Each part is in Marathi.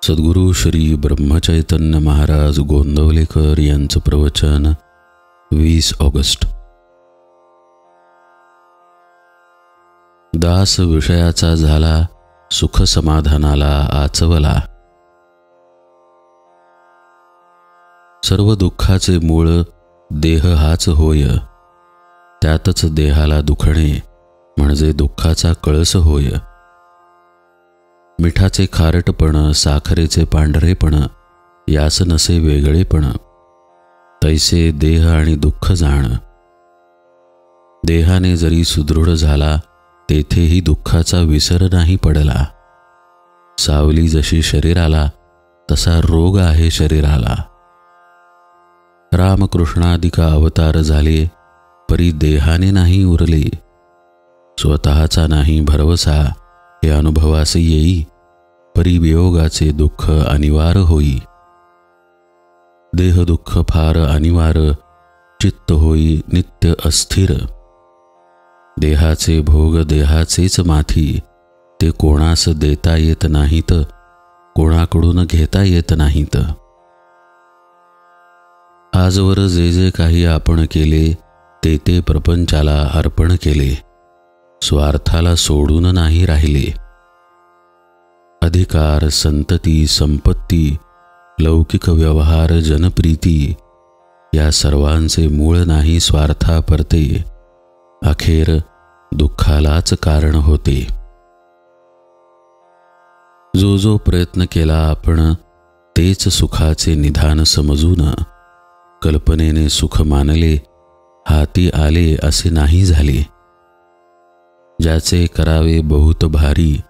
सद्गुरु श्री ब्रह्मचैतन्य महाराज गोंदवलेकर यांचं प्रवचन 20 ऑगस्ट। दास विषयाचा झाला, सुख समाधानाला आचवला। सर्व दुःखाचे मूळ देह हाच होय, त्यातच देहाला दुखणे म्हणजे दुःखाचा कळस होय। मिठाचे खारटपण, साखरेचे पांढरेपण, यास नसे वेगळेपण, तैसे देह आणि दुःख जाण। देहाने जरी सुदृढ झाला, तेथेही दुःखाचा विसर नाही पडला। सावली जशी शरीराला, तसा रोग आहे शरीराला। रामकृष्णादिका अवतार झाले, परी देहाने नाही उरले। स्वतःचा नाही भरवसा, हे अनुभवास येई, परी वियोगाचे दुःख अनिवार्य होई। देह दुःख फार अनिवार्य, चित्त होई नित्य अस्थिर। देहाचे भोग देहाचेच माथी, ते कोणास देता येत नाहीत, कोणाकडून घेता येत नाहीत। आजवर जे जे काही आपण केले, ते ते प्रपंचाला अर्पण केले, स्वार्थाला सोडून नाही राहिले। अधिकार, संतती, संपत्ती, लौकिक व्यवहार, जनप्रीती, या सर्वांचे मूळ नाही स्वार्थापरते, अखेर दुःखालाच कारण होते। जो जो प्रयत्न केला आपण, तेच सुखाचे निधान समजून कल्पनेने सुख मानले, हाती आले असे नाही झाले। ज्याचे करावे बहुत भारी,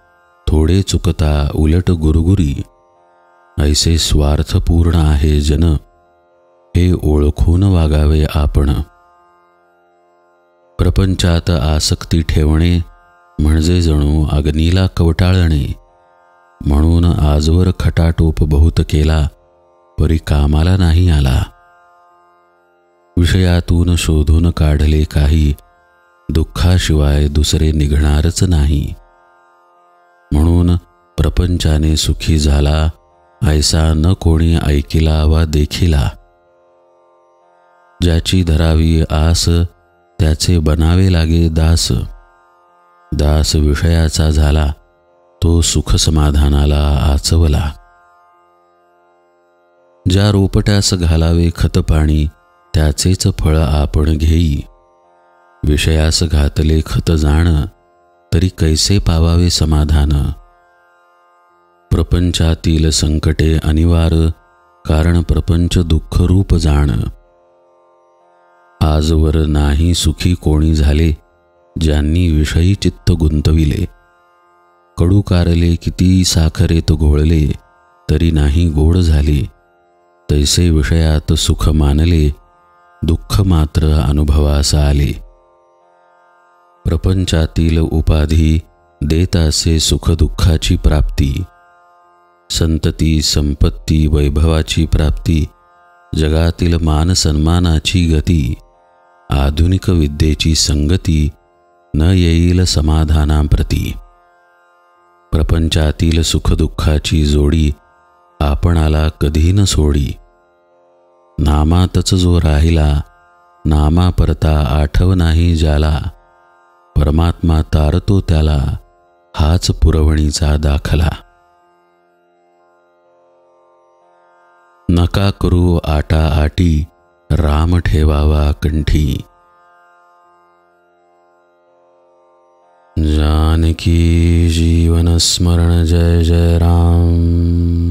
थोडे चुकता उलट गुरुगुरी, ऐसे स्वार्थपूर्ण आहे जन, हे ओळखून वागावे आपण। प्रपंचात आसक्ती ठेवणे म्हणजे जणू अग्नीला कवटाळणे। म्हणून आजवर खटाटोप बहुत केला, परी कामाला नाही आला। विषयातून शोधून काढले काही, दुःखाशिवाय दुसरे निघणारच नाही। म्हणून प्रपंचाने सुखी झाला, ऐसा न कोणी ऐकिला वा देखिला। ज्याची धरावी आस, त्याचे बनावे लागे दास। दास विषयाचा झाला, तो सुख समाधानाला आचवला। ज्या रोपट्यास घालावे खतपाणी, त्याचेच फळ आपण घेई। विषयास घातले खत जाण, तरी कैसे पावावे समाधान। प्रपंचातील संकटे अनिवार्य, कारण प्रपंच दुःख रूप जाण। आजवर नाही सुखी कोणी झाले, ज्यांनी विषयी चित्त गुंतविले। कडू कारले किती साखरेत घोळले, तरी नाही गोड झाले। तैसे विषयात सुख मानले, दुःख मात्र अनुभवास आले। प्रपंचातील उपाधी देत असे सुख दुःखाची प्राप्ती। संतती, संपत्ती, वैभवाची प्राप्ती, जगातील मान सन्मानाची गती, आधुनिक विद्येची संगती, न येईल समाधानाप्रती। प्रपंचातील सुखदुःखाची जोडी, आपणाला कधी न सोडी। नामातच जो राहिला, नामा परता आठव नाही ज्याला। परमात्मा तारतो त्याला, हाच पुरवणीचा दाखला। नका करू आटा आटी, राम ठेवावा कंठी। जानकी जीवन स्मरण जय जय राम।